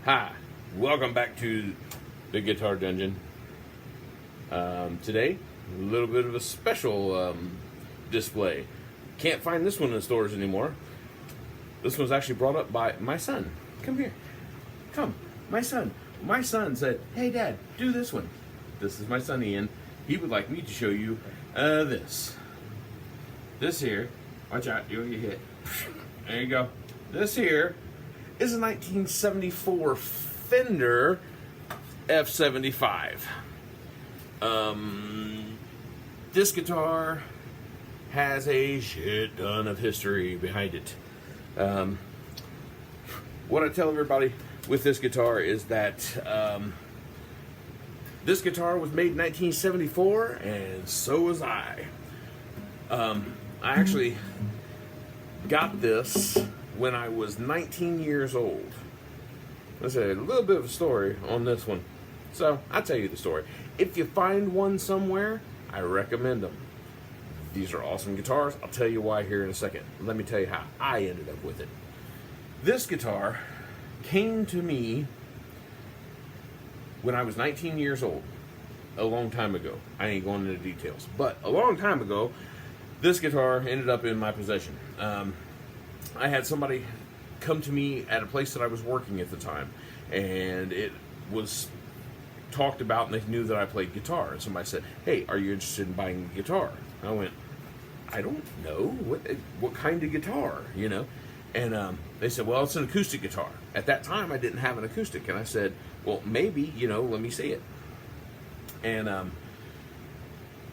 Hi, welcome back to the Guitar Dungeon. Today, a little bit of a special display. Can't find this one in the stores anymore. This one's actually brought up by my son. Come here. Come. My son. My son said, "Hey, Dad, do this one." This is my son, Ian. He would like me to show you this. This here. Watch out. You'll get hit. There you go. This here is a 1974 Fender F-75. This guitar has a shit ton of history behind it. What I tell everybody with this guitar is that this guitar was made in 1974, and so was I. I actually got this when I was 19 years old. Let's say a little bit of a story on this one. So, I'll tell you the story. If you find one somewhere, I recommend them. These are awesome guitars. I'll tell you why here in a second. Let me tell you how I ended up with it. This guitar came to me when I was 19 years old. A long time ago. I ain't going into details. But a long time ago, this guitar ended up in my possession. I had somebody come to me at a place that I was working at the time, and it was talked about, and they knew that I played guitar. And somebody said, "Hey, are you interested in buying a guitar?" And I went, "I don't know. What kind of guitar, you know?" And they said, "Well, it's an acoustic guitar." At that time, I didn't have an acoustic, and I said, "Well, maybe, let me see it." And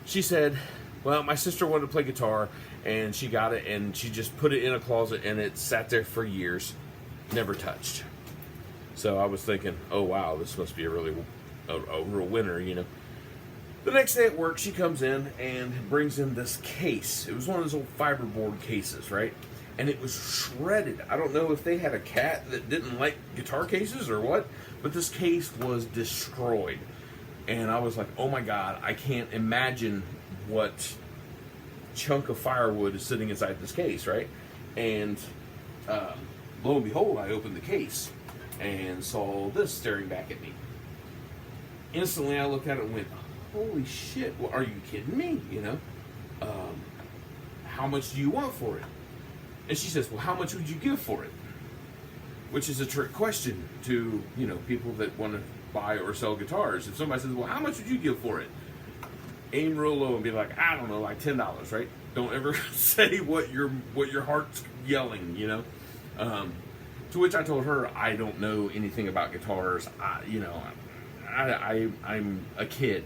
she said, "Well, my sister wanted to play guitar, and she got it, and she just put it in a closet, and it sat there for years, never touched." So I was thinking, oh, wow, this must be a real winner, The next day at work, she comes in and brings in this case. It was one of those old fiberboard cases, right? And it was shredded. I don't know if they had a cat that didn't like guitar cases or what, but this case was destroyed. And I was like, oh my God, I can't imagine what chunk of firewood is sitting inside this case, right? And lo and behold, I opened the case and saw this staring back at me. Instantly, I looked at it and went, holy shit, well, are you kidding me? How much do you want for it? And she says, well, how much would you give for it? Which is a trick question to, people that want to buy or sell guitars. If somebody says, well, how much would you give for it? Aim real low and be like, I don't know, like $10, right? Don't ever say what your heart's yelling, To which I told her, I don't know anything about guitars. I'm a kid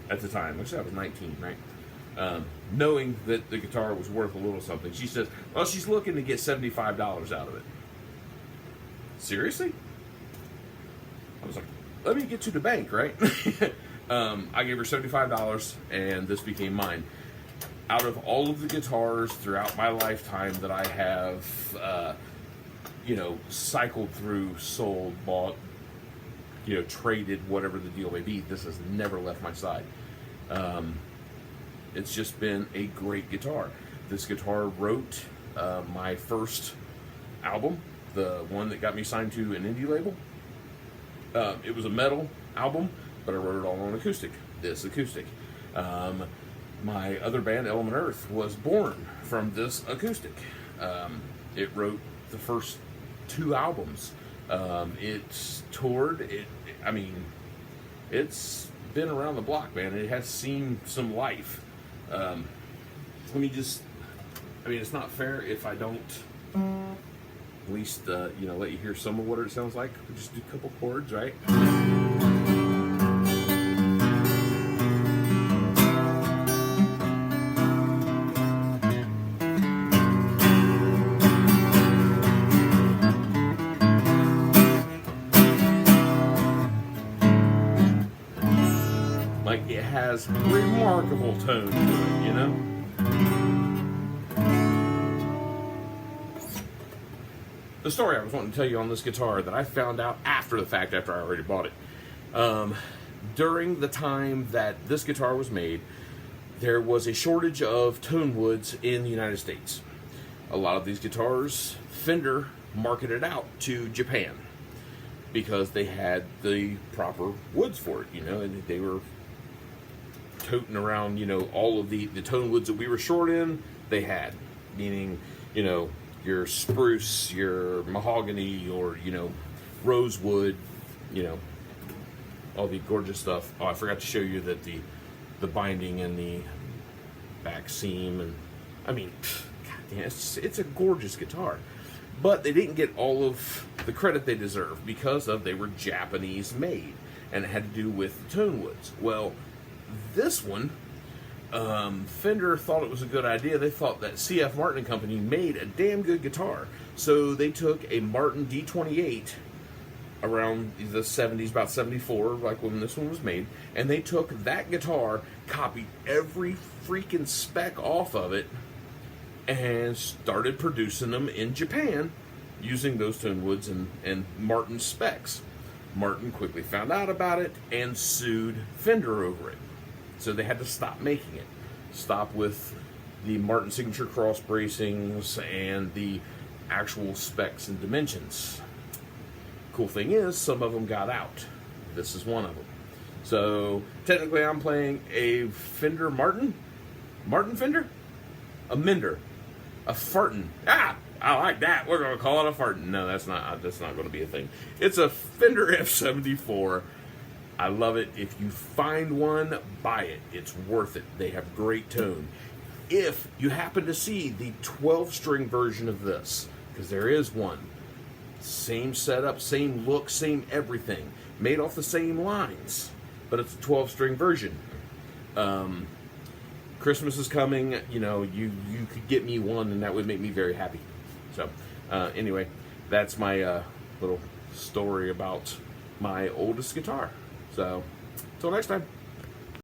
at the time. Actually, I was 19, right? Knowing that the guitar was worth a little something. She says, well, she's looking to get $75 out of it. Seriously? I was like, let me get to the bank, right? I gave her $75, and this became mine. Out of all of the guitars throughout my lifetime that I have, cycled through, sold, bought, traded, whatever the deal may be, this has never left my side. It's just been a great guitar. This guitar wrote my first album, the one that got me signed to an indie label. It was a metal album, but I wrote it all on acoustic. This acoustic. My other band, Element Earth, was born from this acoustic. It wrote the first 2 albums. It's toured. It's been around the block, man. It has seen some life. It's not fair if I don't at least, let you hear some of what it sounds like. We just do a couple chords, right? Like, it has remarkable tone to it, The story I was wanting to tell you on this guitar that I found out after the fact, after I already bought it. During the time that this guitar was made, there was a shortage of tone woods in the United States. A lot of these guitars, Fender marketed out to Japan. because they had the proper woods for it, and they were toting around, all of the tone woods that we were short in, they had, meaning, your spruce, your mahogany, or, rosewood, all the gorgeous stuff. Oh, I forgot to show you that the binding and the back seam, and I mean, goddamn, it's a gorgeous guitar. But they didn't get all of the credit they deserve because they were Japanese made, and it had to do with the tone woods. Well, this one, Fender thought it was a good idea. They thought that CF Martin and Company made a damn good guitar, so they took a Martin D28 around the 70s, about 74, like when this one was made, and they took that guitar, copied every freaking spec off of it, and started producing them in Japan using those tone woods and Martin specs. Martin quickly found out about it and sued Fender over it. So they had to stop making it. Stop with the Martin signature cross bracings and the actual specs and dimensions. Cool thing is, some of them got out. This is one of them. So technically I'm playing a Fender Martin Fender? A Mender. A fartin'. Ah, I like that. We're going to call it a fartin'. No, that's not going to be a thing. It's a Fender F-75. I love it. If you find one, buy it. It's worth it. They have great tone. If you happen to see the 12-string version of this, because there is one, same setup, same look, same everything, made off the same lines, but it's a 12-string version. Christmas is coming, you could get me one, and that would make me very happy. So, anyway, that's my little story about my oldest guitar. So, until next time.